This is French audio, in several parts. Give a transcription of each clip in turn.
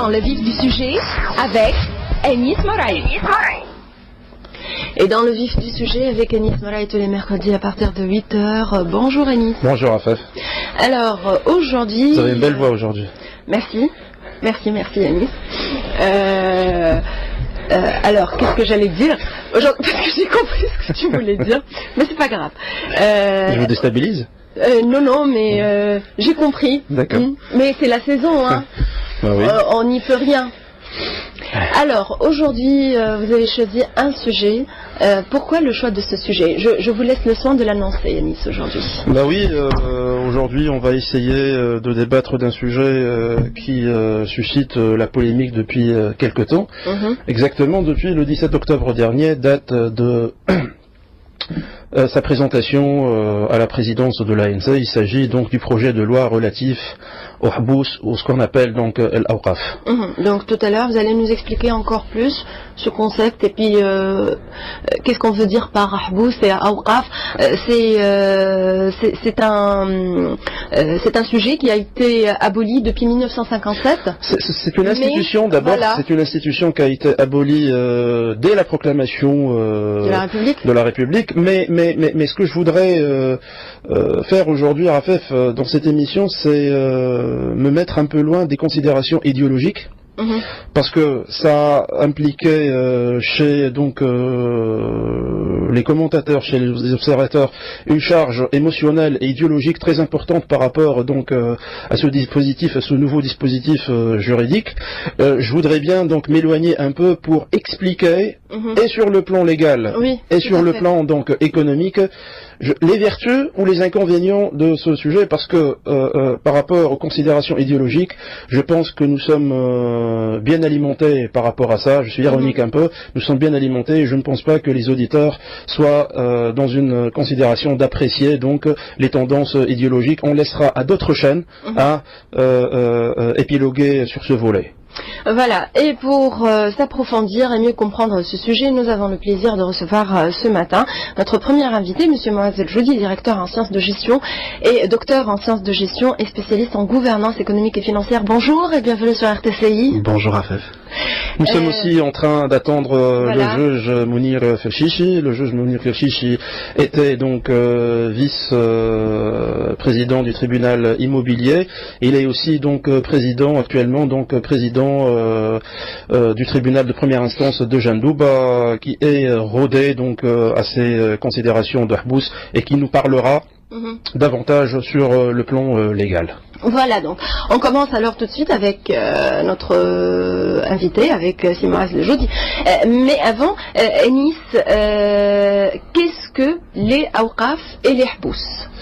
Dans le vif du sujet, avec Anis Moraï. Et dans le vif du sujet, avec Anis Moraï tous les mercredis à partir de 8h. Bonjour Anis. Bonjour Afef. Alors, aujourd'hui... Vous avez une belle voix aujourd'hui. Merci. Merci Anis. Alors, qu'est-ce que j'allais dire aujourd'hui? Parce que j'ai compris ce que tu voulais dire, mais c'est pas grave. Je vous déstabilise? Non, mais j'ai compris. D'accord. Mais c'est la saison, hein. Bah oui. On n'y peut rien. Alors, aujourd'hui, vous avez choisi un sujet. Pourquoi le choix de ce sujet? Je vous laisse le soin de l'annoncer, Anis, aujourd'hui. Bah oui, aujourd'hui, on va essayer de débattre d'un sujet qui suscite la polémique depuis quelque temps. Exactement depuis le 17 octobre dernier, date de... sa présentation à la présidence de l'ANC. Il s'agit donc du projet de loi relatif au Hbous, ou ce qu'on appelle donc l'Awqaf. Donc tout à l'heure, vous allez nous expliquer encore plus ce concept et puis qu'est-ce qu'on veut dire par Hbous et Awqaf. C'est un sujet qui a été aboli depuis 1957. C'est une institution d'abord, voilà. C'est une institution qui a été abolie dès la proclamation de la République. Mais ce que je voudrais faire aujourd'hui, Rafef, dans cette émission, c'est me mettre un peu loin des considérations idéologiques. Parce que ça impliquait chez donc les commentateurs, chez les observateurs, une charge émotionnelle et idéologique très importante par rapport donc à ce dispositif, à ce nouveau dispositif juridique. Je voudrais bien donc m'éloigner un peu pour expliquer, et sur le plan légal, et sur le plan donc économique, les vertus ou les inconvénients de ce sujet, parce que par rapport aux considérations idéologiques, je pense que nous sommes bien alimentés par rapport à ça. Je suis ironique un peu, nous sommes bien alimentés et je ne pense pas que les auditeurs soient dans une considération d'apprécier donc les tendances idéologiques. On laissera à d'autres chaînes à épiloguer sur ce volet. Voilà, et pour s'approfondir et mieux comprendre ce sujet, nous avons le plaisir de recevoir ce matin notre premier invité, M. Moaz El-Joudi, directeur en sciences de gestion et docteur en sciences de gestion et spécialiste en gouvernance économique et financière. Bonjour et bienvenue sur RTCI. Bonjour Afef. Nous sommes aussi en train d'attendre le juge Mounir Ferchichi. Le juge Mounir Ferchichi était donc vice-président du tribunal immobilier. Il est aussi donc président actuellement, donc président du tribunal de première instance de Jandouba, qui est rodé donc à ces considérations de Hbous et qui nous parlera davantage sur le plan légal. Voilà, donc on commence alors tout de suite avec notre invité, avec Moaz El-Joudi. Mais avant, Anis, qu'est-ce que les Awqaf et les Hbous?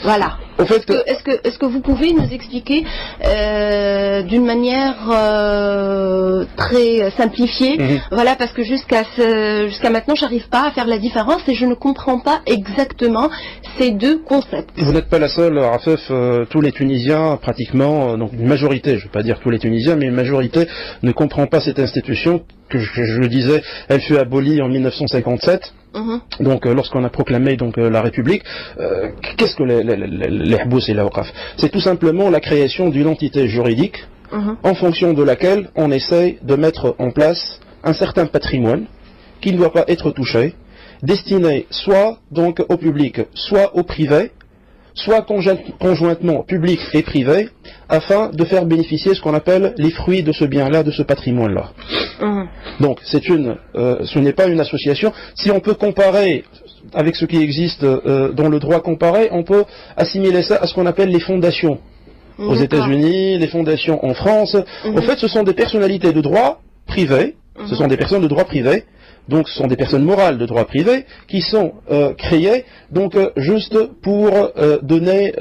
Voilà. Est-ce que vous pouvez nous expliquer d'une manière très simplifiée? Voilà, parce que jusqu'à maintenant, j'arrive pas à faire la différence et je ne comprends pas exactement ces deux concepts. Vous n'êtes pas la seule, Rafef. Tous les Tunisiens, pratiquement, donc une majorité, je ne veux pas dire tous les Tunisiens, mais une majorité ne comprend pas cette institution que je le disais, elle fut abolie en 1957. Donc lorsqu'on a proclamé donc la République, qu'est-ce que les Hbous et les Awqaf? C'est tout simplement la création d'une entité juridique en fonction de laquelle on essaye de mettre en place un certain patrimoine qui ne doit pas être touché, destiné soit donc au public, soit au privé, soit conjointement public et privé, afin de faire bénéficier ce qu'on appelle les fruits de ce bien-là, de ce patrimoine-là. Donc, ce n'est pas une association. Si on peut comparer avec ce qui existe dans le droit comparé, on peut assimiler ça à ce qu'on appelle les fondations. Aux États-Unis, les fondations en France. En fait, ce sont des personnalités de droit privé, ce sont des personnes de droit privé. Donc ce sont des personnes morales de droit privé qui sont créées donc juste pour donner,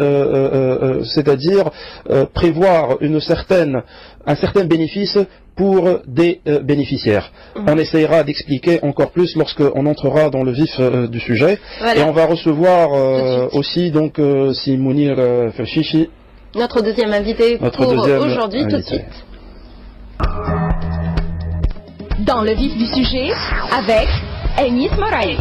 c'est-à-dire prévoir un certain bénéfice pour des bénéficiaires. On essayera d'expliquer encore plus lorsqu'on entrera dans le vif du sujet. Voilà. Et on va recevoir aussi donc si Mounir Ferchichi, notre deuxième invité pour aujourd'hui tout de suite. Dans le vif du sujet, avec Anis Moraï.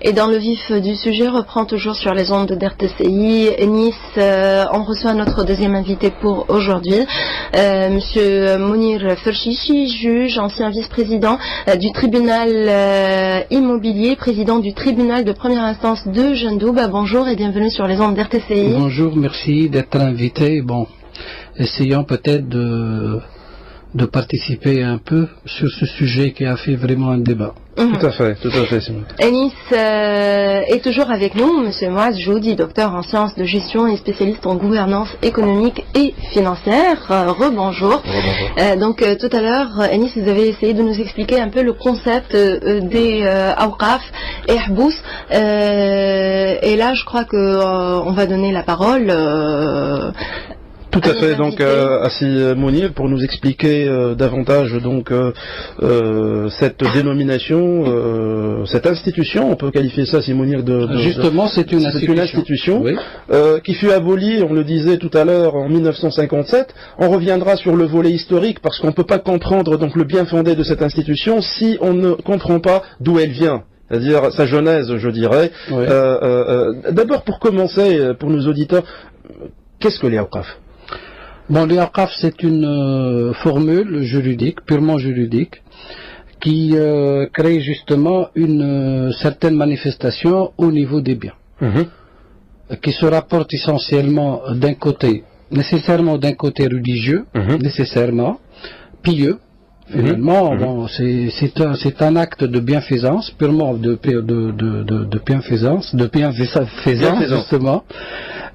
Et dans le vif du sujet, reprend toujours sur les ondes d'RTCI. Nice, on reçoit notre deuxième invité pour aujourd'hui, Monsieur Mounir Ferchichi, juge, ancien vice-président du tribunal immobilier, président du tribunal de première instance de Gendoub. Bonjour et bienvenue sur les ondes d'RTCI. Bonjour, merci d'être invité. Bon, essayons peut-être de participer un peu sur ce sujet qui a fait vraiment un débat. Tout à fait, Simon. Anis est toujours avec nous, Monsieur Moaz Joudi, docteur en sciences de gestion et spécialiste en gouvernance économique et financière. Rebonjour. Donc tout à l'heure, Anis, vous avez essayé de nous expliquer un peu le concept des awqaf et hbous. Et là, je crois que on va donner la parole. Tout à fait, donc Assi Mounir, pour nous expliquer davantage donc cette dénomination, cette institution, on peut qualifier ça, Assi Mounir, justement, c'est une institution oui. Qui fut abolie, on le disait tout à l'heure, en 1957. On reviendra sur le volet historique parce qu'on ne peut pas comprendre donc le bien fondé de cette institution si on ne comprend pas d'où elle vient. C'est-à-dire sa genèse, je dirais. Oui. D'abord, pour commencer, pour nos auditeurs, qu'est-ce que les awqaf? Bon, les awqaf, c'est une formule juridique, purement juridique, qui crée justement une certaine manifestation au niveau des biens, qui se rapporte essentiellement d'un côté, nécessairement d'un côté religieux, nécessairement, pieux, finalement, bon, c'est un acte de bienfaisance, purement de bienfaisance, justement,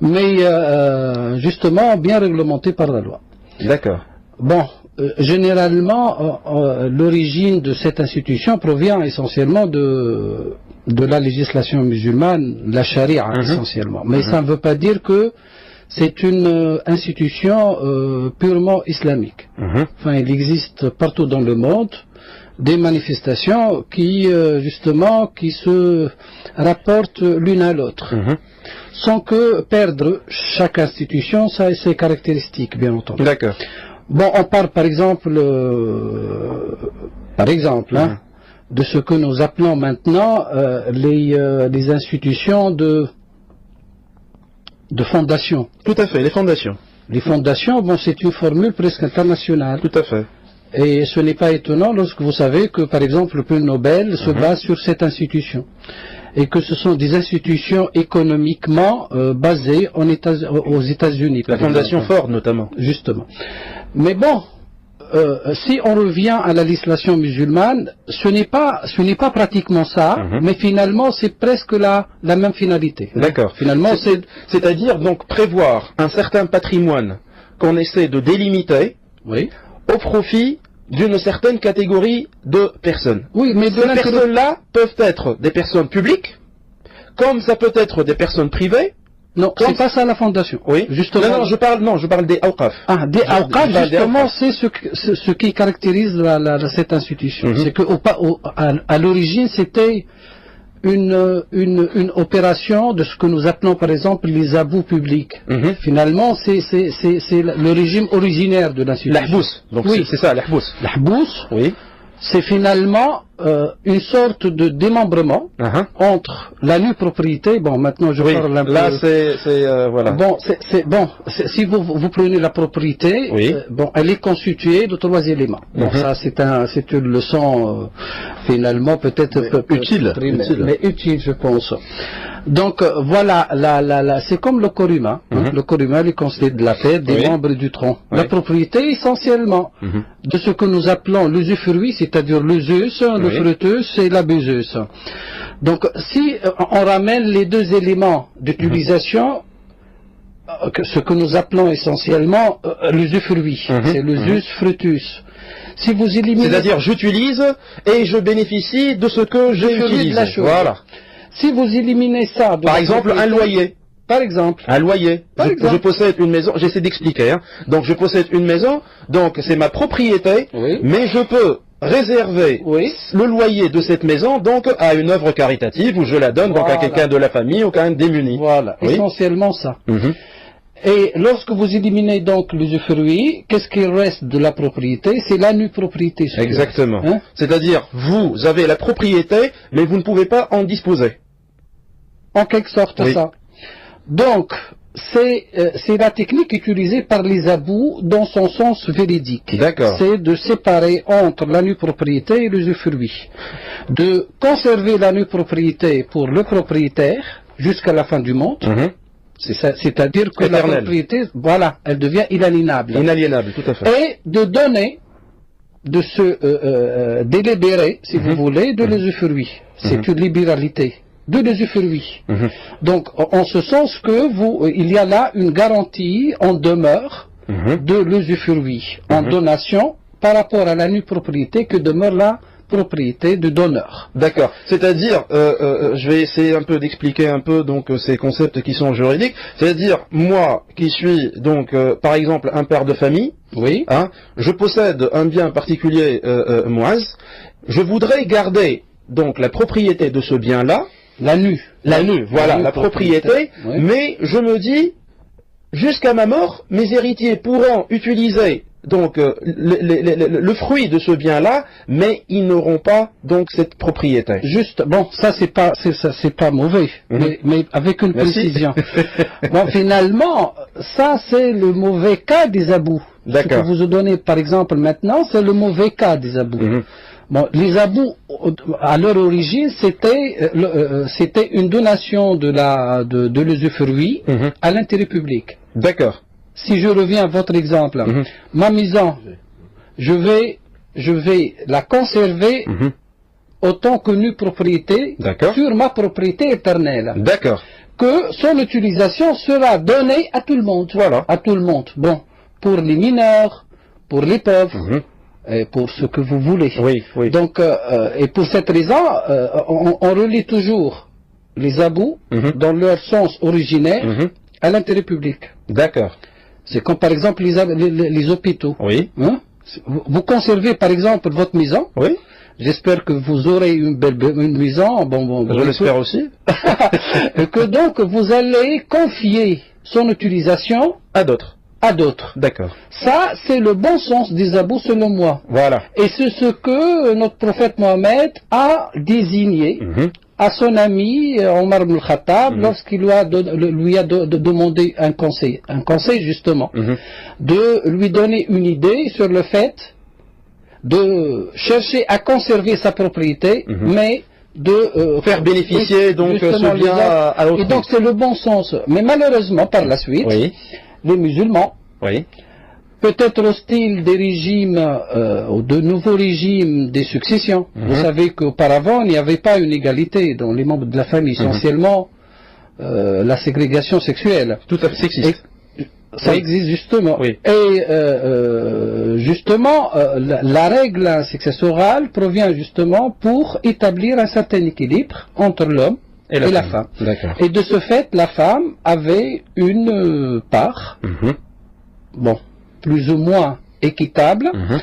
mais justement bien réglementé par la loi. D'accord. Bon, généralement, l'origine de cette institution provient essentiellement de la législation musulmane, la charia essentiellement. Mais ça ne veut pas dire que c'est une institution purement islamique. Enfin, il existe partout dans le monde des manifestations qui, justement, qui se rapportent l'une à l'autre, sans que perdre chaque institution ses caractéristiques, bien entendu. D'accord. Bon, on parle par exemple, de ce que nous appelons maintenant les institutions de fondations. Tout à fait, les fondations. Les fondations, bon, c'est une formule presque internationale. Tout à fait. Et ce n'est pas étonnant lorsque vous savez que, par exemple, le prix Nobel se base sur cette institution. Et que ce sont des institutions économiquement basées aux États-Unis. La fondation Ford, notamment. Justement. Mais bon, si on revient à la législation musulmane, ce n'est pas pratiquement ça, mais finalement c'est presque la même finalité. D'accord. Finalement, c'est-à-dire donc prévoir un certain patrimoine qu'on essaie de délimiter au profit d'une certaine catégorie de personnes. Oui, mais ces personnes-là peuvent être des personnes publiques, comme ça peut être des personnes privées. Non, c'est pas ça la fondation. Oui. Justement. Non, je parle des awqaf. Ah, des awqaf, justement, c'est ce qui caractérise cette institution. C'est que à l'origine, c'était une opération de ce que nous appelons par exemple les abous publics. Finalement, c'est le régime originaire de l'institution. L'ahbous. Donc oui. C'est ça, l'ahbous. L'ahbous. Oui. C'est finalement une sorte de démembrement entre la nue propriété. Bon, maintenant je parle un peu. Là, voilà. Bon, si vous prenez la propriété, bon, elle est constituée de 3 éléments. Bon, ça c'est une leçon finalement peut-être utile, mais utile, je pense. Donc voilà, c'est comme le corps humain. Le corps humain est constitué de la tête, des membres et du tronc. La propriété essentiellement de ce que nous appelons l'usufruit, c'est-à-dire l'usus, le fructus et l'abusus. Donc si on ramène les 2 éléments d'utilisation, ce que nous appelons essentiellement l'usufruit, c'est l'usus fructus. Si vous éliminez, c'est-à-dire j'utilise et je bénéficie de ce que j'ai utilisé. Voilà. Si vous éliminez ça... Par exemple, un loyer. Par exemple. Un loyer. Je possède une maison, j'essaie d'expliquer. Donc je possède une maison, donc c'est ma propriété, mais je peux réserver le loyer de cette maison donc à une œuvre caritative où je la donne donc à quelqu'un de la famille ou à un démuni. Voilà, essentiellement ça. Et lorsque vous éliminez donc l'usufruit, qu'est-ce qui reste de la propriété? C'est la nue propriété. Exactement. C'est-à-dire, vous avez la propriété, mais vous ne pouvez pas en disposer. en quelque sorte Oui. ça. Donc, c'est la technique utilisée par les abous dans son sens véridique. D'accord. C'est de séparer entre la nue propriété et l'usufruit. De conserver la nue propriété pour le propriétaire jusqu'à la fin du monde. Mhm. C'est-à-dire que la Éternel. propriété, voilà, elle devient inaliénable. Inaliénable, tout à fait. Et de donner, de se délibérer, si vous voulez, de l'usufruit. C'est une libéralité de l'usufruit. Mhm. Donc, en ce sens que il y a là une garantie en demeure Mhm. de l'usufruit, en donation, par rapport à la nue propriété que demeure la propriété du donneur. D'accord. C'est-à-dire, je vais essayer un peu d'expliquer un peu donc ces concepts qui sont juridiques. C'est-à-dire, moi qui suis donc par exemple un père de famille, Oui. hein, je possède un bien particulier, Mouaz, je voudrais garder donc la propriété de ce bien-là, La nue. la nue, voilà, nue la propriété, oui. mais je me dis, jusqu'à ma mort, mes héritiers pourront utiliser donc le fruit de ce bien-là, mais ils n'auront pas donc cette propriété. Juste, bon, ça c'est pas mauvais, mais avec une Merci. précision. Bon, finalement, ça c'est le mauvais cas des abous. D'accord. Ce que vous donnez par exemple maintenant, c'est le mauvais cas des abous. Mhm. Bon, les abous, à leur origine, c'était une donation de l'usufruit Mhm. à l'intérêt public. D'accord. Si je reviens à votre exemple, Mhm. ma maison, je vais la conserver Mhm. autant que nue propriété D'accord. sur ma propriété éternelle. D'accord. Que son utilisation sera donnée à tout le monde. Voilà. À tout le monde. Bon, pour les mineurs, pour les pauvres, Mhm. et pour ce que vous voulez. Oui, oui. Donc, et pour cette raison, on relie toujours les abous Mhm. dans leur sens originaire Mhm. à l'intérêt public. D'accord. C'est comme par exemple les hôpitaux. Oui. Hein? Vous conservez par exemple votre maison. Oui. J'espère que vous aurez une maison. Bon, Je l'espère aussi. et que donc vous allez confier son utilisation À d'autres. à d'autres. D'accord. Ça, c'est le bon sens des abous selon moi. Voilà. Et c'est ce que notre prophète Mohammed a désigné Mhm. à son ami Omar ibn al-Khattab lorsqu'il lui a demandé un conseil justement, Mhm. de lui donner une idée sur le fait de chercher à conserver sa propriété, mais de Faire bénéficier donc justement ce bien les autres. à l'autre. Et donc c'est le bon sens. Mais malheureusement, par la suite, Oui. les musulmans, Oui. peut-être au style des régimes, ou de nouveaux régimes des successions. Vous savez qu'auparavant, il n'y avait pas une égalité dans les membres de la famille, essentiellement la ségrégation sexuelle. Tout à fait sexiste. Ça Oui. existe justement. Oui. Et justement, la règle successorale provient justement pour établir un certain équilibre entre l'homme et la femme. D'accord. Et de ce fait, la femme avait une part, Mhm. bon, plus ou moins équitable, Mhm.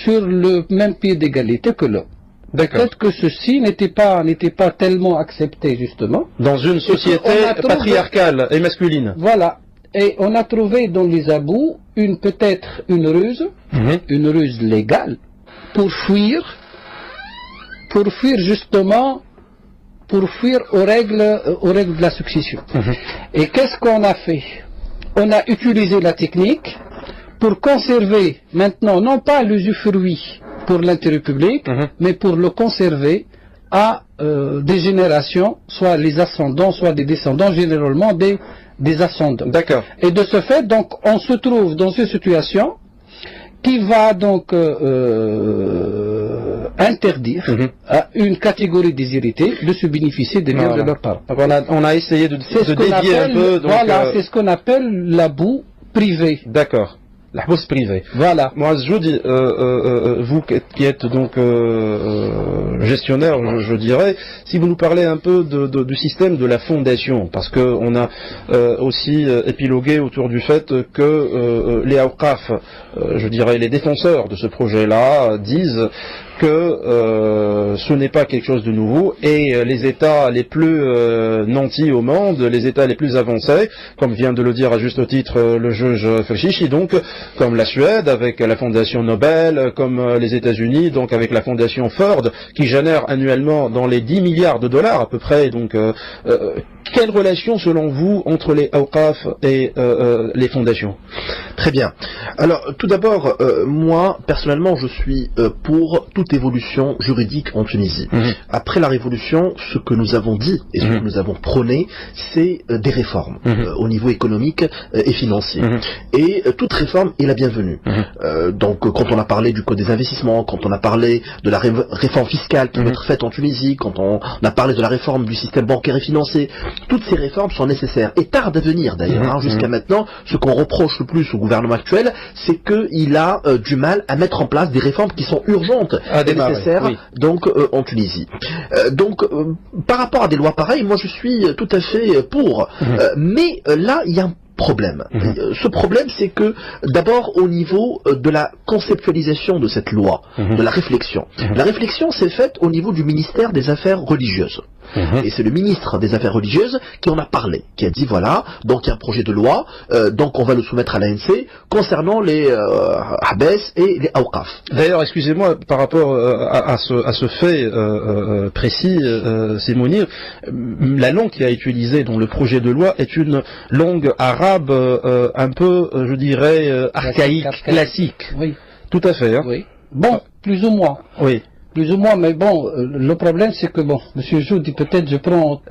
sur le même pied d'égalité que l'homme. D'accord. Peut-être que ceci n'était pas tellement accepté justement. Dans une société on a trouvé- patriarcale et masculine. Voilà. Et on a trouvé dans les abous peut-être une ruse légale pour fuir justement, pour fuir aux règles de la succession. Et qu'est-ce qu'on a fait? On a utilisé la technique pour conserver maintenant non pas l'usufruit pour l'intérêt public, mais pour le conserver à des générations, soit les ascendants, soit des descendants, généralement des ascendants. D'accord. Et de ce fait, donc, on se trouve dans une situation qui va donc interdire à une catégorie déshéritée de se bénéficier des biens Voilà. de leurs parents. Donc on a essayé de C'est ce qu'on dévier un appelle, peu. Donc, voilà, c'est ce qu'on appelle l'abou privé. D'accord. La bourse privée. Voilà. Moi, je dis, vous qui êtes donc gestionnaire, je dirais, si vous nous parlez un peu du système de la fondation, parce que on a aussi épilogué autour du fait que les awqaf, je dirais les défenseurs de ce projet-là, disent que ce n'est pas quelque chose de nouveau, et les États les plus nantis au monde, les États les plus avancés, comme vient de le dire à juste titre le juge Felchichi, donc comme la Suède avec la fondation Nobel, comme les États-Unis donc avec la fondation Ford, qui génère annuellement dans les 10 milliards de dollars à peu près. Donc quelle relation selon vous entre les Awqaf et les fondations? Très bien. Alors tout d'abord, moi personnellement je suis pour toute évolution juridique en Tunisie. Après la révolution, ce que nous avons dit et ce que nous avons prôné, c'est des réformes au niveau économique et financier. Et toute réforme est la bienvenue. Donc quand on a parlé du code des investissements, quand on a parlé de la réforme fiscale qui va être faite en Tunisie, quand on a parlé de la réforme du système bancaire et financier, toutes ces réformes sont nécessaires et tardent à venir d'ailleurs. Jusqu'à maintenant, ce qu'on reproche le plus au gouvernement actuel, c'est qu'il a du mal à mettre en place des réformes qui sont urgentes et nécessaires donc en Tunisie. Donc par rapport à des lois pareilles, moi je suis tout à fait pour. Mais là, il y a un problème. Ce problème, c'est que d'abord au niveau de la conceptualisation de cette loi, de la réflexion. La réflexion s'est faite au niveau du ministère des Affaires religieuses. Et c'est le ministre des Affaires religieuses qui en a parlé, qui a dit voilà, donc il y a un projet de loi, donc on va le soumettre à l'ANC concernant les Habès et les Awqaf. D'ailleurs, excusez-moi, par rapport à ce fait précis, Simounir, la langue qui a été utilisée dans le projet de loi est une langue arabe un peu, je dirais, archaïque, classique. Oui. Tout à fait. Hein. Oui. Bon, plus ou moins. Oui. Plus ou moins, mais bon, le problème c'est que, bon, Monsieur Jou dit peut-être, je prends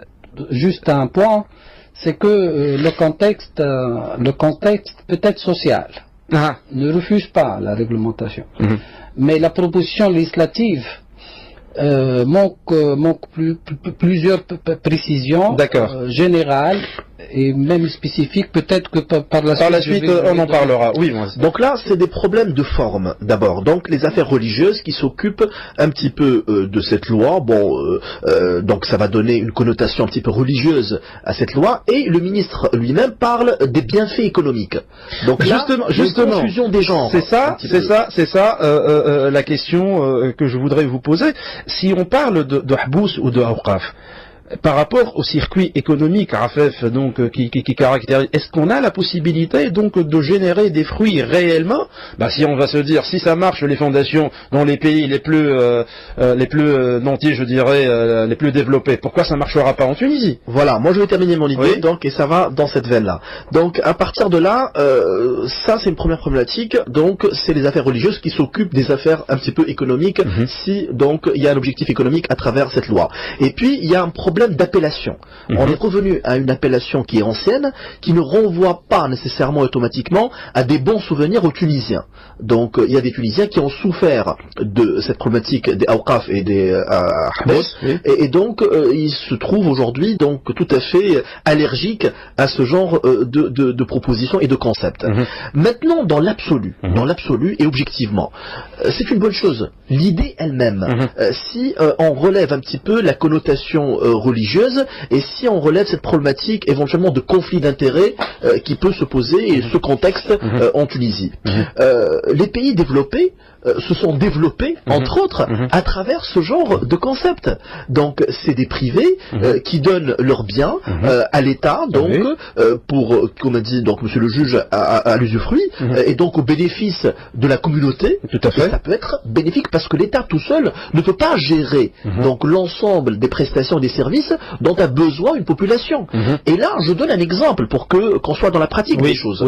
juste un point, c'est que le contexte peut-être social ne refuse pas la réglementation. Mais la proposition législative manque plusieurs précisions générales et même spécifiques, peut-être que par la suite on en parlera. Oui, moi. Donc là, c'est des problèmes de forme d'abord. Donc les affaires religieuses qui s'occupent un petit peu de cette loi. Bon, donc ça va donner une connotation un petit peu religieuse à cette loi. Et le ministre lui-même parle des bienfaits économiques. Donc là, justement, confusion des genres. C'est ça, la question que je voudrais vous poser. Si on parle de Habous ou de Awqaf, par rapport au circuit économique Rafef donc qui caractérise, est-ce qu'on a la possibilité donc de générer des fruits réellement? Si on va se dire si ça marche les fondations dans les pays les plus nantis, je dirais les plus développés, pourquoi ça marchera pas en Tunisie? Voilà, moi je vais terminer mon idée donc et ça va dans cette veine-là. Donc à partir de là, ça c'est une première problématique. Donc c'est les affaires religieuses qui s'occupent des affaires un petit peu économiques si donc il y a un objectif économique à travers cette loi. Et puis il y a un problème d'appellation. On est revenu à une appellation qui est ancienne, qui ne renvoie pas nécessairement automatiquement à des bons souvenirs aux Tunisiens. Donc il y a des Tunisiens qui ont souffert de cette problématique des Awqaf et des Habès, et donc ils se trouvent aujourd'hui donc tout à fait allergiques à ce genre de propositions et de concepts. Maintenant, dans l'absolu et objectivement, c'est une bonne chose. L'idée elle-même, si on relève un petit peu la connotation religieuse et si on relève cette problématique éventuellement de conflit d'intérêts qui peut se poser et ce contexte en Tunisie. Les pays développés se sont développés, entre autres, à travers ce genre de concept. Donc, c'est des privés qui donnent leurs biens à l'État, donc, pour, comme a dit donc Monsieur le juge, à l'usufruit, et donc au bénéfice de la communauté. Tout à fait. Et ça peut être bénéfique parce que l'État tout seul ne peut pas gérer donc l'ensemble des prestations et des services dont a besoin une population. Et là, je donne un exemple pour qu'on soit dans la pratique des choses,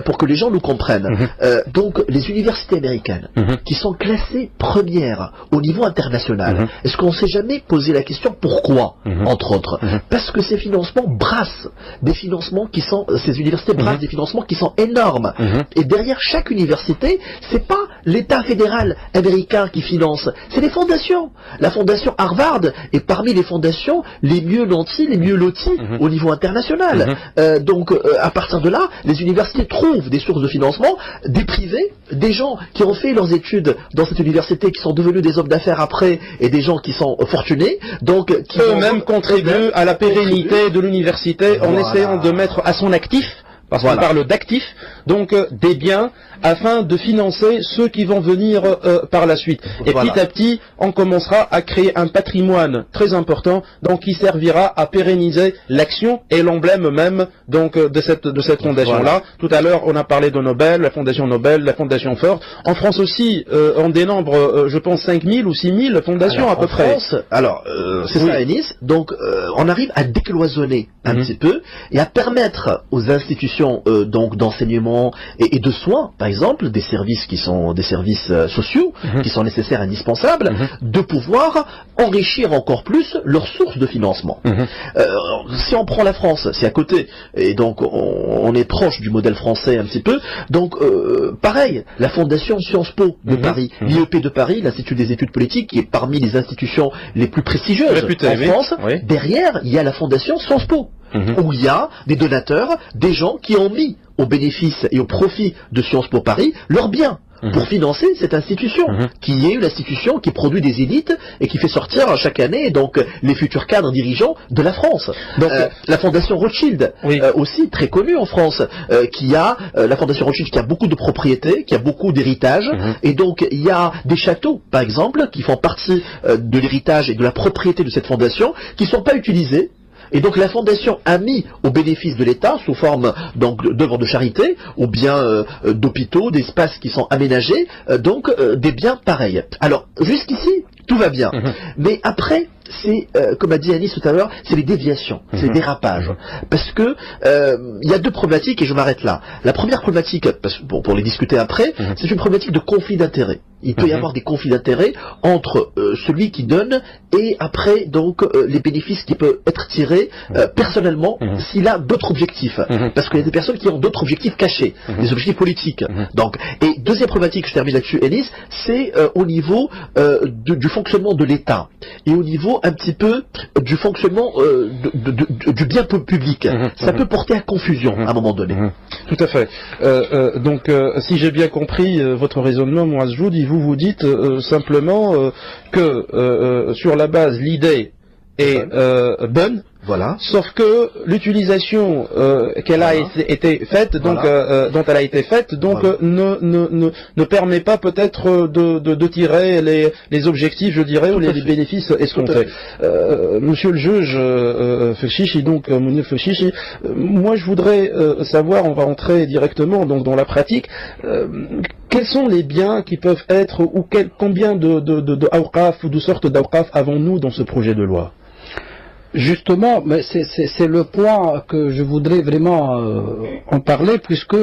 pour que les gens nous comprennent. Donc, les universités américaines qui sont classées premières au niveau international, est-ce qu'on ne s'est jamais posé la question pourquoi, entre autres? Parce que ces financements brassent des financements qui sont, ces universités brassent des financements qui sont énormes. Et derrière chaque université, c'est pas l'État fédéral américain qui finance, c'est les fondations. La fondation Harvard est parmi les fondations les mieux nanties, les mieux loties au niveau international. Donc, à partir de là, les universités trouvent des sources de financement, des privés, des gens qui ont fait leurs études dans cette université, qui sont devenus des hommes d'affaires après, et des gens qui sont fortunés, donc qui eux-mêmes contribuent à la pérennité de l'université en essayant de mettre à son actif parce qu'on parle d'actifs, donc des biens, afin de financer ceux qui vont venir par la suite. Et petit à petit, on commencera à créer un patrimoine très important, donc qui servira à pérenniser l'action et l'emblème même donc de cette fondation-là. Tout à l'heure, on a parlé de Nobel, la fondation Nobel, la fondation Ford. En France aussi, on dénombre, je pense, 5000 ou 6000 fondations à peu près. C'est ça, Enis. Donc, on arrive à décloisonner un petit peu et à permettre aux institutions donc d'enseignement et de soins, par exemple, des services qui sont des services sociaux, qui sont nécessaires, indispensables, de pouvoir enrichir encore plus leurs sources de financement. Si on prend la France, c'est à côté, et donc on est proche du modèle français un petit peu. Donc, pareil, la fondation Sciences Po de Paris, l'IEP de Paris, l'Institut des études politiques, qui est parmi les institutions les plus prestigieuses en France. Derrière, il y a la fondation Sciences Po, où il y a des donateurs, des gens qui ont mis au bénéfice et au profit de Sciences Po Paris leurs biens pour financer cette institution, qui est une institution qui produit des élites et qui fait sortir chaque année donc les futurs cadres dirigeants de la France. Donc la fondation Rothschild, aussi très connue en France, qui a la fondation Rothschild qui a beaucoup de propriétés, qui a beaucoup d'héritage, et donc il y a des châteaux, par exemple, qui font partie de l'héritage et de la propriété de cette fondation, qui ne sont pas utilisés. Et donc la fondation a mis au bénéfice de l'État, sous forme donc d'œuvres de charité, ou bien d'hôpitaux, d'espaces qui sont aménagés, donc des biens pareils. Alors jusqu'ici, tout va bien. Mais après, c'est, comme a dit Anis tout à l'heure, c'est les déviations, c'est les dérapages. Parce que il y a deux problématiques, et je m'arrête là. La première problématique, pour les discuter après, c'est une problématique de conflit d'intérêts. Il peut y avoir des conflits d'intérêts entre celui qui donne et après donc les bénéfices qui peuvent être tirés personnellement s'il a d'autres objectifs. Parce qu'il y a des personnes qui ont d'autres objectifs cachés, des objectifs politiques. Donc, et deuxième problématique, je termine là-dessus, Enis, c'est au niveau du fonctionnement de l'État et au niveau un petit peu du fonctionnement du bien public. Ça peut porter à confusion à un moment donné. Tout à fait. Donc, si j'ai bien compris votre raisonnement, Mouaz Joud, vous dites simplement que sur la base, l'idée est bonne. Voilà. Sauf que l'utilisation qu'elle a été faite, donc dont elle a été faite, donc ne permet pas peut-être de tirer les objectifs, je dirais, ou les bénéfices escomptés. Monsieur le juge Fekchichi, donc Mounir Fekchichi, moi je voudrais savoir, on va entrer directement donc dans la pratique. Quels sont les biens qui peuvent être, ou combien de awqaf ou de sortes d'awqaf avons-nous dans ce projet de loi? Justement, mais c'est le point que je voudrais vraiment en parler, puisque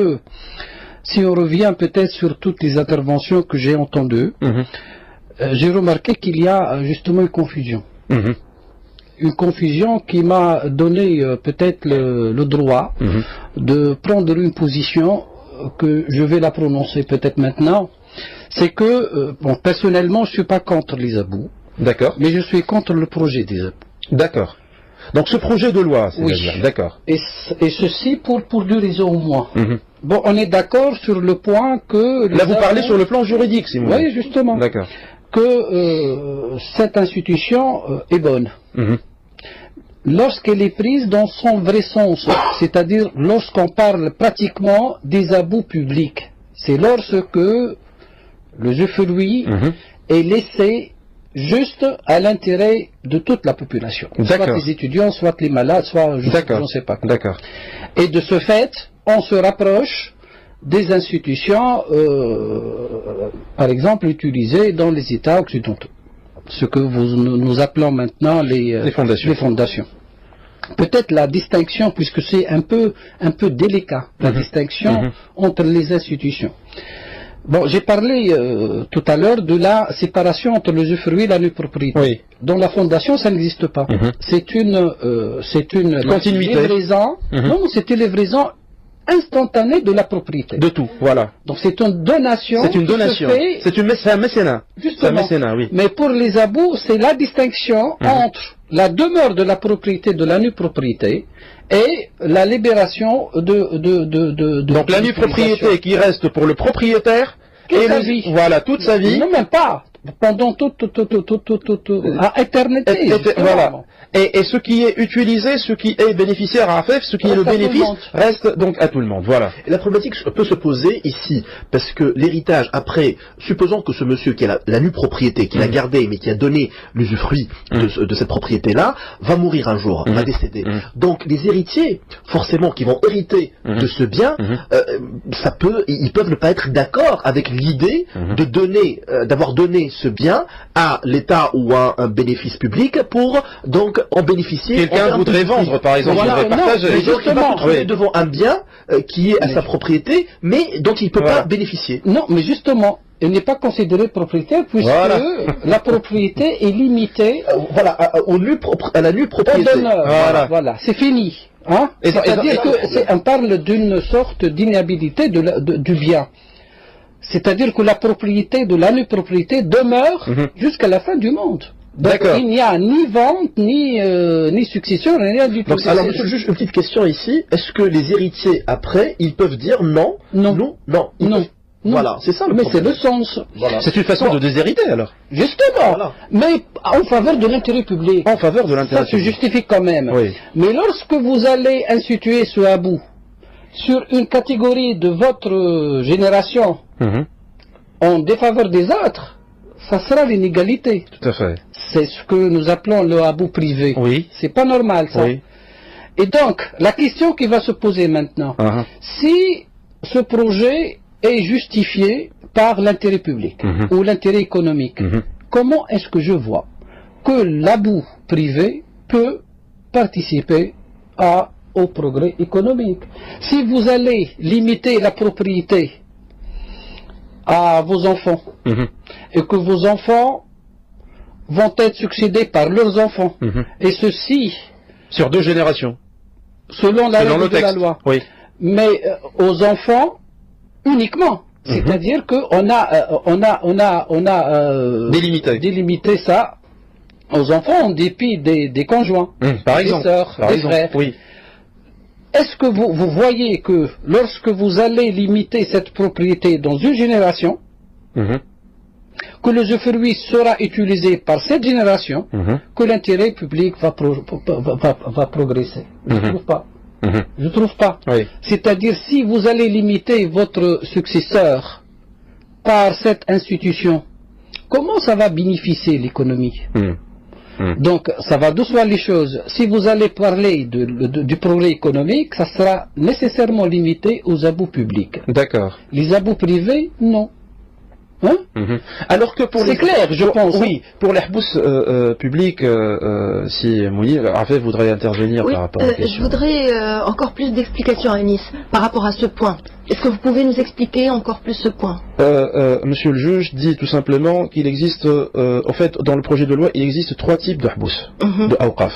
si on revient peut-être sur toutes les interventions que j'ai entendues, j'ai remarqué qu'il y a justement une confusion. Une confusion qui m'a donné peut-être le droit de prendre une position que je vais la prononcer peut-être maintenant. C'est que, personnellement, je ne suis pas contre les abous. D'accord. Mais je suis contre le projet des abous. D'accord. Donc ce projet de loi, c'est bien. D'accord. Et ceci pour deux raisons au moins. Bon, on est d'accord sur le point que... Là, vous parlez sur le plan juridique, si vous voulez. Oui, justement. D'accord. Que cette institution est bonne. Lorsqu'elle est prise dans son vrai sens, c'est-à-dire lorsqu'on parle pratiquement des abus publics, c'est lorsque le usufruit est laissé juste à l'intérêt de toute la population, soit les étudiants, soit les malades, soit je ne sais pas quoi. D'accord. Et de ce fait, on se rapproche des institutions, par exemple, utilisées dans les États occidentaux, ce que nous appelons maintenant les fondations. Peut-être la distinction, puisque c'est un peu délicat, la distinction entre les institutions. Bon, j'ai parlé tout à l'heure de la séparation entre l'usufruit et la nue-propriété. Oui. Dans la fondation, ça n'existe pas. C'est une continuité. Livraison. Non, c'est une livraison instantanée de la propriété. De tout, voilà. Donc c'est une donation. C'est une donation. C'est un mécénat. Justement. C'est un mécénat, oui. Mais pour les abous, c'est la distinction entre la demeure de la propriété de la nue-propriété et la libération de donc la nue-propriété qui reste pour le propriétaire toute sa vie. Voilà, toute sa vie. Non, même pas. pendant à éternité. Voilà. Et ce qui est utilisé, ce qui est bénéficiaire à AFEF, ce qui est le bénéfice, reste donc à tout le monde. Voilà. Et la problématique peut se poser ici, parce que l'héritage, après, supposons que ce monsieur qui a la nue propriété, qui l'a gardé, mais qui a donné l'usufruit de cette propriété-là, va mourir un jour, va décéder. Donc les héritiers, forcément, qui vont hériter de ce bien, ils peuvent ne pas être d'accord avec l'idée de donner, d'avoir donné ce bien à l'État ou à un bénéfice public pour donc en bénéficier. Quelqu'un voudrait vendre, par exemple, voilà, partager. Mais donc il va se trouver devant un bien qui est à sa propriété, mais dont il ne peut pas bénéficier. Non, mais justement, il n'est pas considéré propriétaire puisque la propriété est limitée à la nue propriété. Voilà, c'est fini. Hein, c'est-à-dire qu'on parle d'une sorte d'inhabilité du bien. C'est-à-dire que la propriété de la nue propriété demeure jusqu'à la fin du monde. Donc il n'y a ni vente, ni succession, rien du tout. Donc, alors, monsieur le juge, une petite question ici. Est-ce que les héritiers, après, ils peuvent dire non? Voilà, c'est ça le problème. Mais c'est le sens. Voilà. C'est une façon de déshériter, alors. Justement. Mais en faveur de l'intérêt public. En faveur de l'intérêt public. Ça se justifie quand même. Oui. Mais lorsque vous allez instituer ce habou sur une catégorie de votre génération en défaveur des autres, ça sera l'inégalité. Tout à fait. C'est ce que nous appelons le habou privé. Oui. C'est pas normal, ça. Oui. Et donc, la question qui va se poser maintenant, si ce projet est justifié par l'intérêt public ou l'intérêt économique, comment est-ce que je vois que l'habou privé peut participer au progrès économique? Si vous allez limiter la propriété à vos enfants et que vos enfants vont être succédés par leurs enfants et ceci sur 2 générations selon la règle de la loi, mais aux enfants uniquement, c'est-à-dire qu'on a délimité ça aux enfants en dépit des conjoints, par exemple, des sœurs, des frères. Est-ce que vous voyez que lorsque vous allez limiter cette propriété dans une génération, que l'usufruit sera utilisé par cette génération, que l'intérêt public va progresser? Je ne trouve pas. Je trouve pas. C'est-à-dire, si vous allez limiter votre successeur par cette institution, comment ça va bénéficier l'économie? Donc, ça va doucement les choses. Si vous allez parler du progrès économique, ça sera nécessairement limité aux abus publics. D'accord. Les abus privés, non. Hein? Alors que pour c'est clair, je pense. Oui, pour les habous publics, si Mounir Afef voudrait intervenir par rapport à la question. Je voudrais encore plus d'explications, Anis, par rapport à ce point. Est-ce que vous pouvez nous expliquer encore plus ce point? Monsieur le juge dit tout simplement qu'il existe, en fait, dans le projet de loi, il existe 3 types de habous, de awqaf.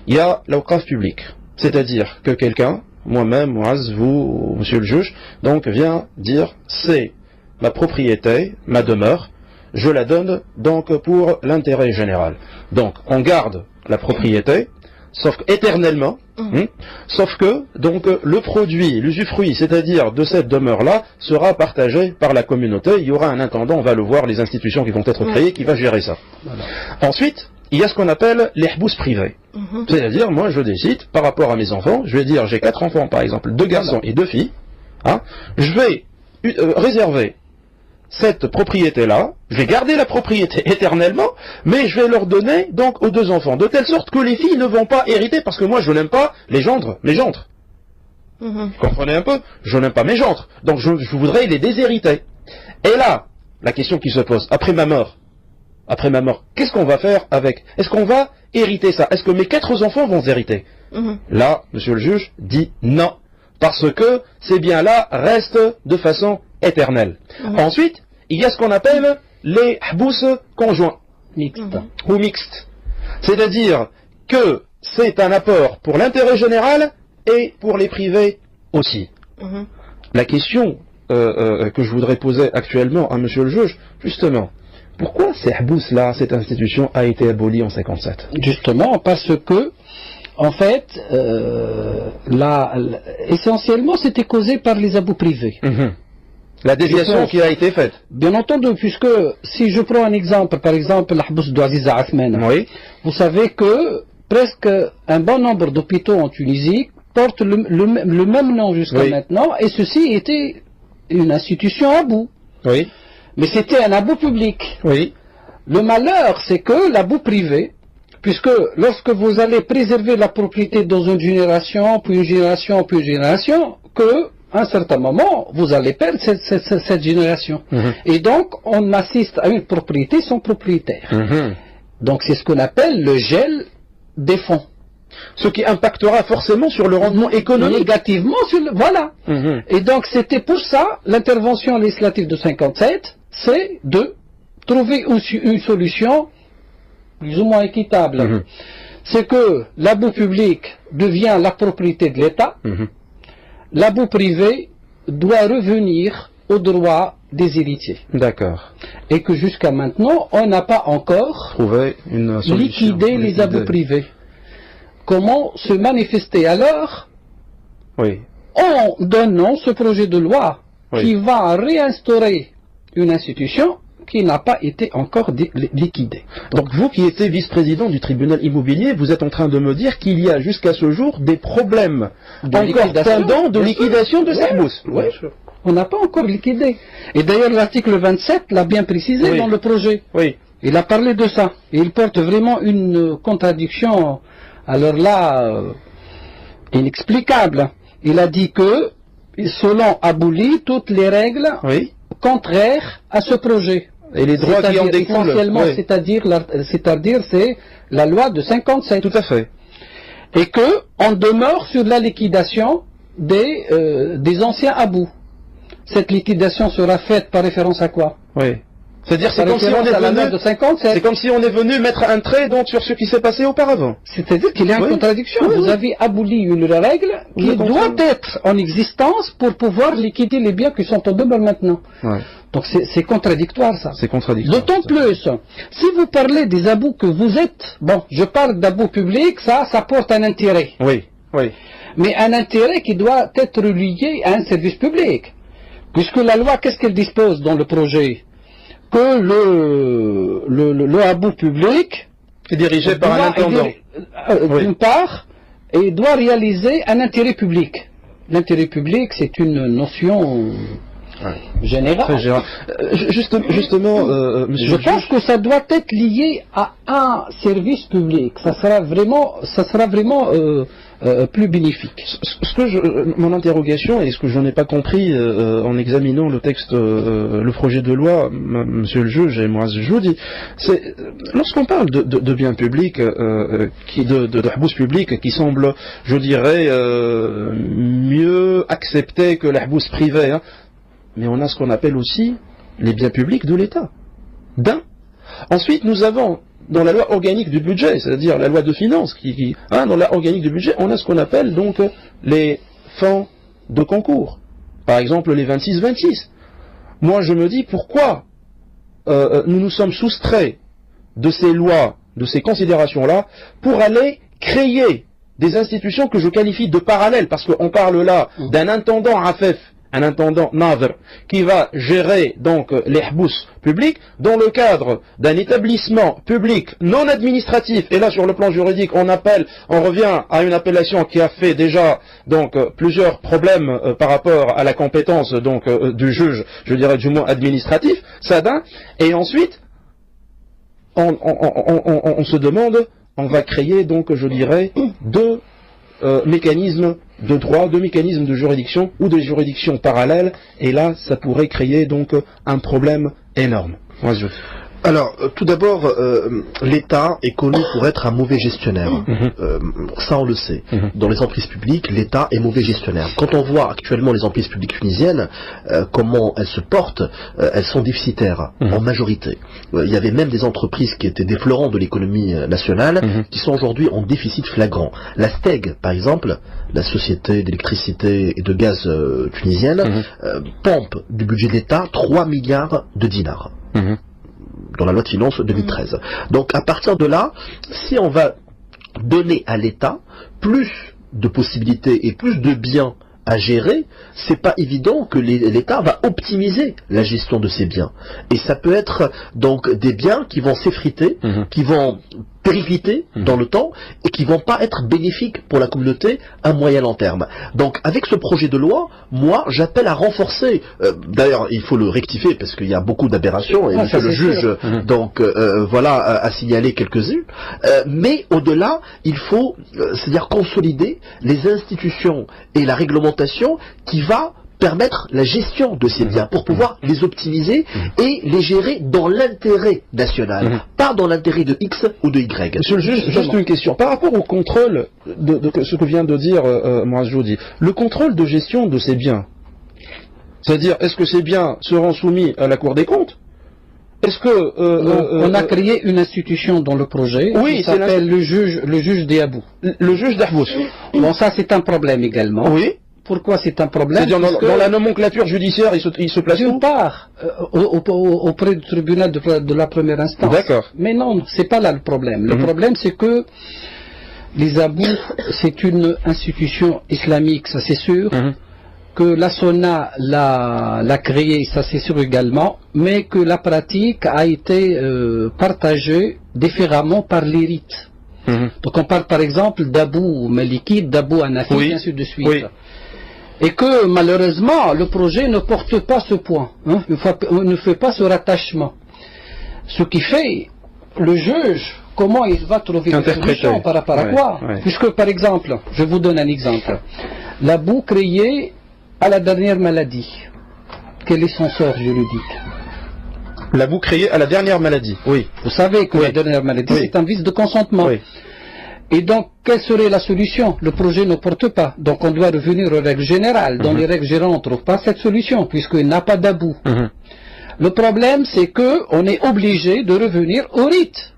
Il y a l'awqaf public, c'est-à-dire que quelqu'un, moi-même, Moaz, vous, monsieur le juge, donc vient dire c'est ma propriété, ma demeure, je la donne donc pour l'intérêt général. Donc on garde la propriété, sauf éternellement, sauf que donc le produit, l'usufruit, c'est-à-dire de cette demeure-là, sera partagé par la communauté. Il y aura un intendant, on va le voir, les institutions qui vont être créées, qui va gérer ça. Ensuite, il y a ce qu'on appelle les habous privés. C'est-à-dire, moi je décide, par rapport à mes enfants, je vais dire j'ai 4 enfants par exemple, 2 garçons et 2 filles, je vais réserver cette propriété-là, je vais garder la propriété éternellement, mais je vais leur donner donc aux 2 enfants, de telle sorte que les filles ne vont pas hériter, parce que moi je n'aime pas mes gendres. Comprenez un peu? Je n'aime pas mes gendres, donc je voudrais les déshériter. Et là, la question qui se pose, après ma mort, qu'est-ce qu'on va faire avec? Est-ce qu'on va hériter ça? Est-ce que mes 4 enfants vont hériter? Là, monsieur le juge dit non, parce que ces biens-là restent de façon éternelle. Ensuite, il y a ce qu'on appelle les habous conjoints ou mixtes. C'est-à-dire que c'est un apport pour l'intérêt général et pour les privés aussi. La question que je voudrais poser actuellement à monsieur le juge, justement, pourquoi ces habous-là, cette institution a été abolie en 57? Justement parce que, en fait, essentiellement c'était causé par les abus privés. La déviation qui a été faite. Bien entendu, puisque si je prends un exemple, par exemple, l'Ahbous d'Aziz Athmane, Oui. vous savez que presque un bon nombre d'hôpitaux en Tunisie portent le même nom jusqu'à maintenant, et ceci était une institution à bout. Oui. Mais c'était un abou public. Oui. Le malheur, c'est que l'abou privé, puisque lorsque vous allez préserver la propriété dans une génération, puis une génération, puis une génération, que à un certain moment, vous allez perdre cette génération. Et donc, on assiste à une propriété sans propriétaire. Donc, c'est ce qu'on appelle le gel des fonds. Ce qui impactera forcément sur le rendement économique. Négativement sur le... Voilà. Et donc, c'était pour ça, l'intervention législative de 57, c'est de trouver une solution plus ou moins équitable. C'est que l'abou public devient la propriété de l'État. L'abou privé doit revenir aux droits des héritiers. D'accord. Et que jusqu'à maintenant, on n'a pas encore trouvé une solution. Liquidé les abous privés. Comment se manifester alors? Oui. En donnant ce projet de loi qui va réinstaurer une institution qui n'a pas été encore liquidée. Donc vous qui étiez vice-président du tribunal immobilier, vous êtes en train de me dire qu'il y a jusqu'à ce jour des problèmes encore pendants de liquidation de Ahbous. Oui. On n'a pas encore liquidé. Et d'ailleurs l'article 27 l'a bien précisé dans le projet. Oui. Il a parlé de ça. Et il porte vraiment une contradiction, alors là, inexplicable. Il a dit que, selon abolit toutes les règles contraires à ce projet. Et les droits qui en découlent. Essentiellement, c'est-à-dire c'est la loi de 57. Tout à fait. Et que on demeure sur la liquidation des anciens abous. Cette liquidation sera faite par référence à quoi? Oui. C'est-à-dire c'est comme si on est venu, c'est comme si on est venu mettre un trait donc sur ce qui s'est passé auparavant. C'est-à-dire qu'il y a une contradiction. Vous avez aboli une règle qui doit être en existence pour pouvoir liquider les biens qui sont en demeure maintenant. Donc c'est contradictoire ça. C'est contradictoire. D'autant plus, si vous parlez des abous que vous êtes, bon, je parle d'abous publics, ça porte un intérêt. Oui, oui. Mais un intérêt qui doit être lié à un service public. Puisque la loi, qu'est-ce qu'elle dispose dans le projet? Que le abou public est dirigé par un intendant. D'une part, et doit réaliser un intérêt public. L'intérêt public, c'est une notion générale. Justement, monsieur je pense que ça doit être lié à un service public. Ça sera vraiment plus bénéfique. Mon interrogation, et ce que je n'en ai pas compris en examinant le texte, le projet de loi, monsieur le juge et moi je vous dis, c'est lorsqu'on parle de biens publics, de Ahbous publics qui semble, je dirais, mieux accepté que l'Ahbous privé, mais on a ce qu'on appelle aussi les biens publics de l'État. Ensuite, nous avons dans la loi organique du budget, c'est-à-dire la loi de finances, dans la organique du budget, on a ce qu'on appelle donc les fonds de concours. Par exemple, les 26-26. Moi, je me dis pourquoi nous nous sommes soustraits de ces lois, de ces considérations-là, pour aller créer des institutions que je qualifie de parallèles, parce qu'on parle là d'un intendant AFEF, un intendant Nadr, qui va gérer donc les Ahbous publics dans le cadre d'un établissement public non administratif. Et là, sur le plan juridique, on revient à une appellation qui a fait déjà donc plusieurs problèmes par rapport à la compétence donc du juge, je dirais du moins administratif, ça d'un. Et ensuite, on se demande, on va créer donc, je dirais, deux mécanismes de droit, deux mécanismes de juridiction ou de juridiction parallèle, et là ça pourrait créer donc un problème énorme. Alors, tout d'abord, l'État est connu pour être un mauvais gestionnaire. Ça, on le sait. Dans les entreprises publiques, l'État est mauvais gestionnaire. Quand on voit actuellement les entreprises publiques tunisiennes, comment elles se portent, elles sont déficitaires, en majorité. Il y avait même des entreprises qui étaient des fleurons de l'économie nationale, qui sont aujourd'hui en déficit flagrant. La STEG, par exemple, la société d'électricité et de gaz tunisienne, pompe du budget de l'État 3 milliards de dinars. Dans la loi de finances 2013. Donc à partir de là, si on va donner à l'État plus de possibilités et plus de biens à gérer, c'est pas évident que l'État va optimiser la gestion de ces biens. Et ça peut être donc des biens qui vont s'effriter, qui vont péricliter dans le temps et qui vont pas être bénéfiques pour la communauté à moyen long terme. Donc avec ce projet de loi, moi j'appelle à renforcer, d'ailleurs il faut le rectifier parce qu'il y a beaucoup d'aberrations et monsieur le juge donc voilà a signalé quelques-unes, mais au-delà il faut c'est-à-dire consolider les institutions et la réglementation qui va permettre la gestion de ces biens pour pouvoir les optimiser et les gérer dans l'intérêt national, pas dans l'intérêt de X ou de Y. Monsieur le juge, juste une question. Par rapport au contrôle de ce que vient de dire Moaz Joudi, le contrôle de gestion de ces biens, c'est-à-dire est-ce que ces biens seront soumis à la Cour des comptes? Est-ce que on a créé une institution dans le projet qui s'appelle le juge d'Abou. Le juge d'Abou. Bon, ça c'est un problème également. Oui. Pourquoi c'est un problème? C'est-à-dire dans la nomenclature judiciaire, il se place d'une part auprès du tribunal de la première instance. D'accord. Mais non, c'est pas là le problème. Le problème c'est que les abous, c'est une institution islamique, ça c'est sûr. Que la SONA l'a créée, ça c'est sûr également, mais que la pratique a été partagée différemment par les rites. Donc on parle par exemple d'Abou Maliki, d'Abou Hanafi, et ainsi de suite. Oui. Et que malheureusement le projet ne porte pas ce point, ne fait pas ce rattachement. Ce qui fait le juge, comment il va trouver une solution par rapport à quoi? Puisque par exemple, je vous donne un exemple, l'Abou créé à la dernière maladie, quel est son sort juridique? L'abou créé à la dernière maladie. Oui. Vous savez que la dernière maladie, c'est un vice de consentement. Oui. Et donc, quelle serait la solution? Le projet ne porte pas. Donc, on doit revenir aux règles générales. Dans les règles générales, on ne trouve pas cette solution, puisqu'il n'a pas d'abou. Le problème, c'est qu'on est obligé de revenir au rite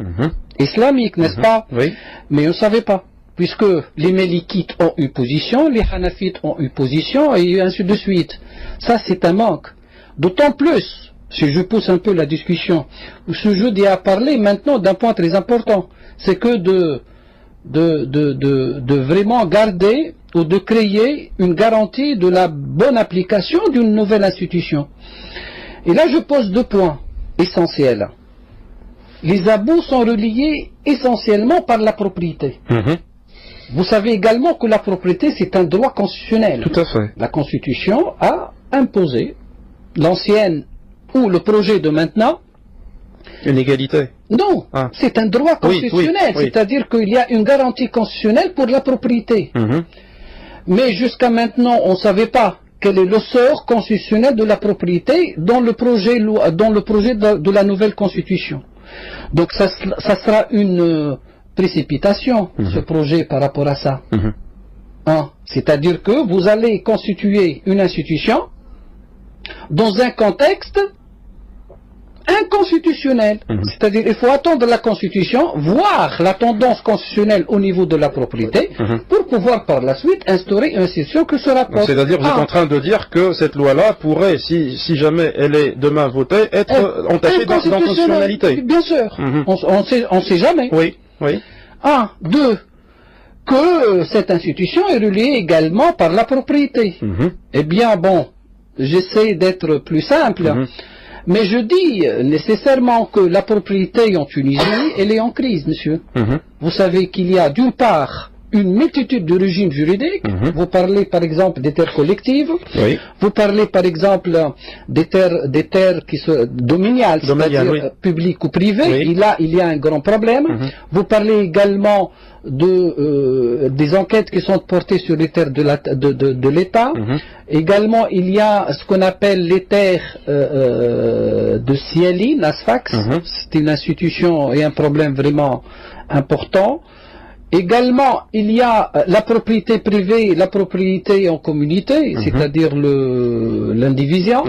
islamique, n'est-ce pas? Oui. Mais on ne savait pas. Puisque les Mélikites ont une position, les Hanafites ont une position, et ainsi de suite. Ça, c'est un manque. D'autant plus, si je pousse un peu la discussion, ce jeudi a parlé maintenant d'un point très important, c'est que de vraiment garder ou de créer une garantie de la bonne application d'une nouvelle institution. Et là, je pose deux points essentiels. Les abous sont reliés essentiellement par la propriété. Vous savez également que la propriété, c'est un droit constitutionnel. Tout à fait. La Constitution a imposé, l'ancienne ou le projet de maintenant, une égalité. Non, c'est un droit constitutionnel, c'est-à-dire qu'il y a une garantie constitutionnelle pour la propriété. Mais jusqu'à maintenant, on ne savait pas quel est le sort constitutionnel de la propriété dans le projet de la nouvelle Constitution. Donc ça sera une précipitation, ce projet par rapport à ça. C'est-à-dire que vous allez constituer une institution dans un contexte inconstitutionnel. C'est-à-dire il faut attendre la Constitution, voir la tendance constitutionnelle au niveau de la propriété, pour pouvoir par la suite instaurer une institution que ce rapport. C'est-à-dire vous êtes en train de dire que cette loi-là pourrait, si jamais elle est demain votée, être entachée d'inconstitutionnalité. Bien sûr. On sait jamais. Oui. Deux, que cette institution est reliée également par la propriété. Eh bien, bon, j'essaie d'être plus simple, mais je dis nécessairement que la propriété en Tunisie, elle est en crise, monsieur. Vous savez qu'il y a d'une part une multitude de régimes juridiques. Vous parlez par exemple des terres collectives. Vous parlez par exemple des terres qui sont domaniales, c'est-à-dire publiques ou privées. Il y a un grand problème. Vous parlez également des enquêtes qui sont portées sur les terres de l'État. Également, il y a ce qu'on appelle les terres de Siali, Nasfax. C'est une institution et un problème vraiment important. Également, il y a la propriété privée et la propriété en communauté, c'est-à-dire l'indivision.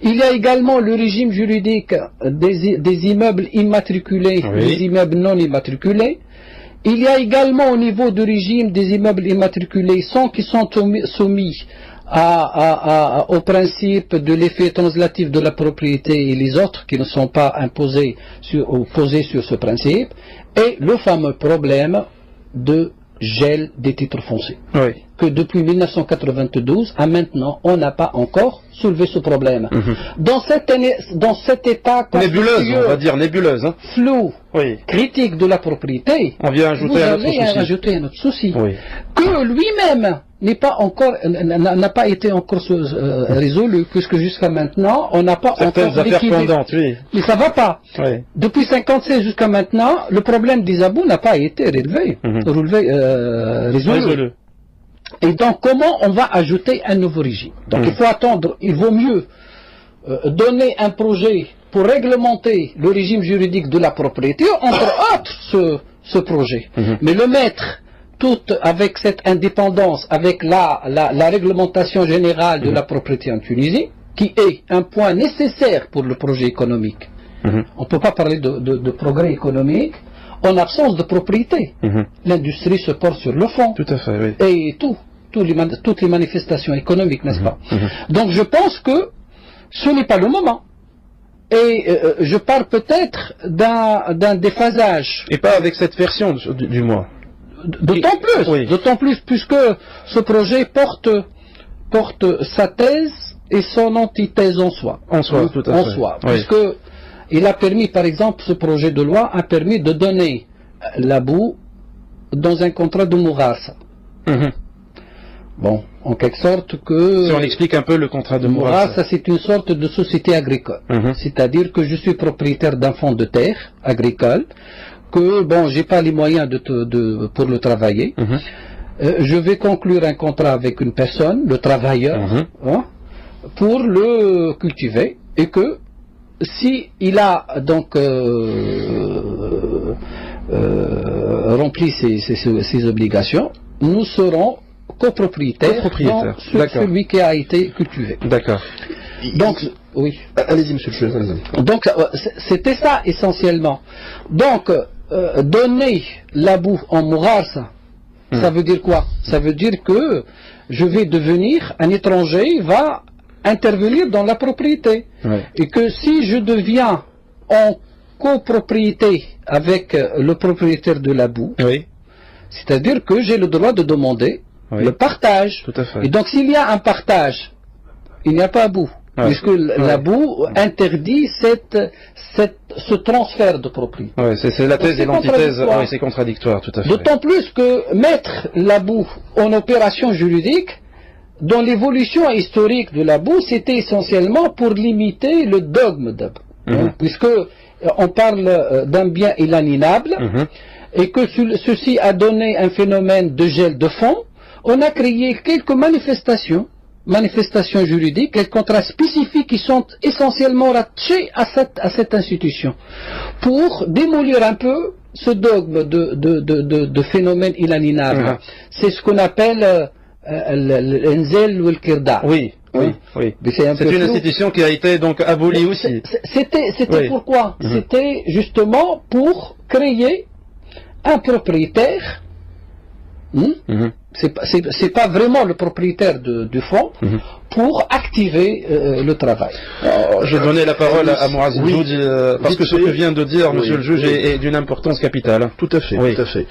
Il y a également le régime juridique des immeubles immatriculés, des immeubles non immatriculés. Il y a également au niveau du régime des immeubles immatriculés qui sont soumis au principe de l'effet translatif de la propriété et les autres qui ne sont pas imposés ou posés sur ce principe, et le fameux problème de gel des titres fonciers. que depuis 1992 à maintenant, on n'a pas encore soulevé ce problème. Dans cet état nébuleuse, on va dire nébuleuse, hein. Flou, Oui. critique de la propriété, On vient ajouter un autre souci. ajouter un autre souci. Oui. Que lui-même n'a pas été encore résolu, puisque jusqu'à maintenant, on n'a pas Certaines encore affaires liquidé. pendantes, oui. Mais ça va pas. Oui. Depuis 1956 jusqu'à maintenant, le problème d'Isabou n'a pas été résolu. Résolu. Et donc, comment on va ajouter un nouveau régime? Donc, il faut attendre, il vaut mieux donner un projet pour réglementer le régime juridique de la propriété, entre autres ce projet. Mais le mettre tout avec cette indépendance, avec la réglementation générale de la propriété en Tunisie, qui est un point nécessaire pour le projet économique. On ne peut pas parler de progrès économique en absence de propriété. L'industrie se porte sur le fond. Tout à fait, oui. Et toutes les manifestations économiques, n'est-ce pas? Donc je pense que ce n'est pas le moment. Et je parle peut-être d'un déphasage. Et pas avec cette version, du moins. D'autant plus, puisque ce projet porte sa thèse et son antithèse en soi. En soi, tout à fait. En soi. Oui. Puisque il a permis, par exemple, ce projet de loi a permis de donner la boue dans un contrat de Mourassa. Bon, en quelque sorte que... Si on explique un peu le contrat de Mourassa, c'est une sorte de société agricole. C'est-à-dire que je suis propriétaire d'un fonds de terre agricole, que, bon, j'ai pas les moyens pour le travailler. Je vais conclure un contrat avec une personne, le travailleur, pour le cultiver, et que si il a donc rempli ses obligations, nous serons copropriétaires sur celui qui a été cultivé. D'accord. Donc, oui. Allez-y, monsieur le juge. Donc, c'était ça essentiellement. Donc, donner la boue en Mourassa, ça veut dire quoi? Ça veut dire que je vais devenir un étranger, va intervenir dans la propriété. Et que si je deviens en copropriété avec le propriétaire de la boue, c'est-à-dire que j'ai le droit de demander le partage. Tout à fait. Et donc s'il y a un partage, il n'y a pas boue. Puisque la boue interdit ce transfert de propriété. C'est la thèse et l'antithèse, c'est contradictoire, tout à fait. D'autant plus que mettre la boue en opération juridique, dans l'évolution historique de la boue, c'était essentiellement pour limiter le dogme de puisque on parle d'un bien inaliénable, et que ceci a donné un phénomène de gel de fonds, on a créé quelques manifestations juridiques, quelques contrats spécifiques qui sont essentiellement rattachés à cette institution, pour démolir un peu ce dogme de phénomène inaliénable. C'est ce qu'on appelle l'enzel ou le kirda. Oui. C'est une institution qui a été donc abolie aussi. C'était pourquoi? C'était justement pour créer un propriétaire. C'est pas vraiment le propriétaire du fonds pour activer le travail. Alors, je donnais la parole à Mouraz Joudi, parce que ce que vient de dire monsieur le juge est d'une importance capitale. Tout à fait, tout à fait.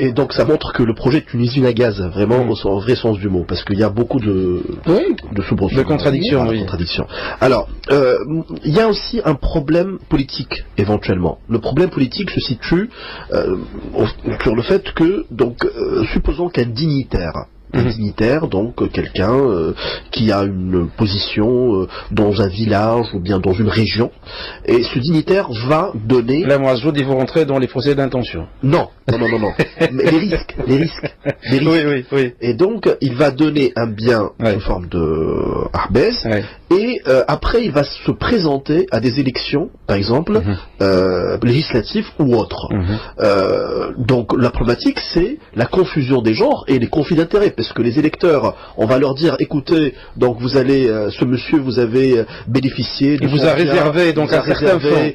Et donc ça montre que le projet est une usine à gaz, vraiment au vrai sens du mot, parce qu'il y a beaucoup de soubresauts, de contradictions. Alors, il y a aussi un problème politique, éventuellement. Le problème politique se situe sur le fait que, donc, supposons qu'un dignitaire, donc quelqu'un qui a une position dans un village ou bien dans une région, et ce dignitaire va donner... Là, moi, je vous dis, vous rentrez dans les procès d'intention. Non. Mais les risques. Oui. Et donc, il va donner un bien sous forme de arbès, et après, il va se présenter à des élections, par exemple, législatives ou autres. Donc, la problématique, c'est la confusion des genres et les conflits d'intérêts, parce que les électeurs, on va leur dire, écoutez, donc vous allez, ce monsieur, vous avez bénéficié de... Il vous a réservé, donc un certain fonds.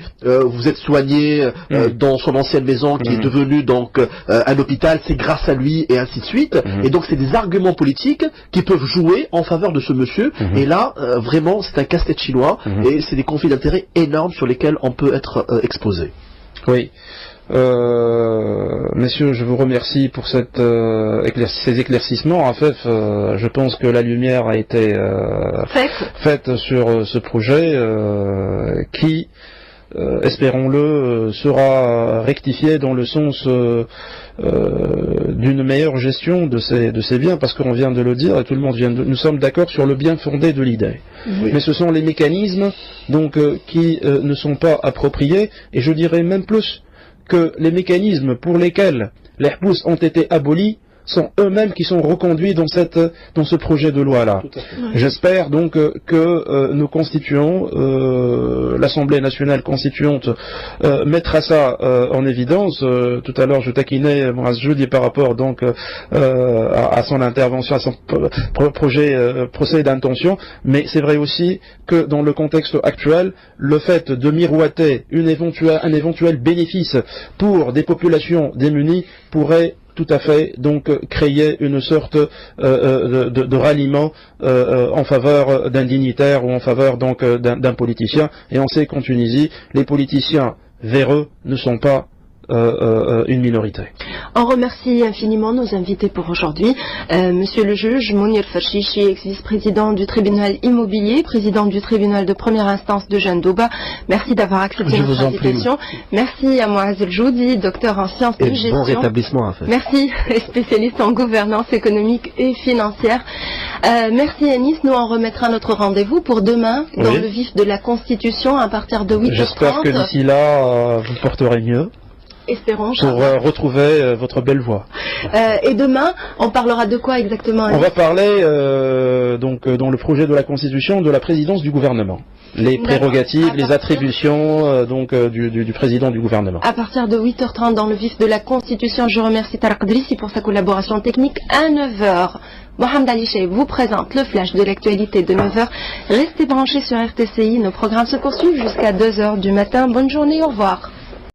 Vous êtes soigné dans son ancienne maison qui est devenue donc un hôpital, c'est grâce à lui, et ainsi de suite. Et donc c'est des arguments politiques qui peuvent jouer en faveur de ce monsieur. Et là, vraiment, c'est un casse-tête chinois, et c'est des conflits d'intérêts énormes sur lesquels on peut être exposé. Oui. Messieurs, je vous remercie pour ces éclaircissements. En fait, je pense que la lumière a été faite sur ce projet qui, espérons-le, sera rectifié dans le sens d'une meilleure gestion de ces biens, parce qu'on vient de le dire et tout le monde nous sommes d'accord sur le bien fondé de l'idée. Oui. Mais ce sont les mécanismes donc qui ne sont pas appropriés, et je dirais même plus que les mécanismes pour lesquels les hbous ont été abolis sont eux-mêmes qui sont reconduits dans ce projet de loi-là. J'espère donc que nos constituants, l'Assemblée nationale constituante, mettra ça en évidence. Tout à l'heure, je taquinais Moaz Joudi par rapport donc à son intervention, à son procès d'intention, mais c'est vrai aussi que dans le contexte actuel, le fait de miroiter un éventuel bénéfice pour des populations démunies pourrait tout à fait donc créer une sorte de ralliement en faveur d'un dignitaire ou en faveur donc d'un politicien. Et on sait qu'en Tunisie, les politiciens véreux ne sont pas une minorité. On remercie infiniment nos invités pour aujourd'hui. Monsieur le juge Mounir Ferchichi, ex-vice-président du tribunal immobilier, président du tribunal de première instance de Jandouba. Merci d'avoir accepté notre invitation. Merci à Moaz Joudi, docteur en sciences de gestion. Bon rétablissement en fait. Merci, spécialiste en gouvernance économique et financière. Merci Anis, nous on remettra notre rendez-vous pour demain dans le vif de la Constitution à partir de 8h30. J'espère que d'ici là, vous porterez mieux. Espérons. Pour retrouver votre belle voix. Et demain, on parlera de quoi exactement? On va parler donc dans le projet de la Constitution de la présidence du gouvernement. Les prérogatives, les attributions du président du gouvernement. À partir de 8h30 dans le vif de la Constitution, je remercie Tarek Drissi pour sa collaboration technique. À 9h, Mohamed Ali Cheikh vous présente le flash de l'actualité de 9h. Restez branchés sur RTCI, nos programmes se poursuivent jusqu'à 2h du matin. Bonne journée, au revoir.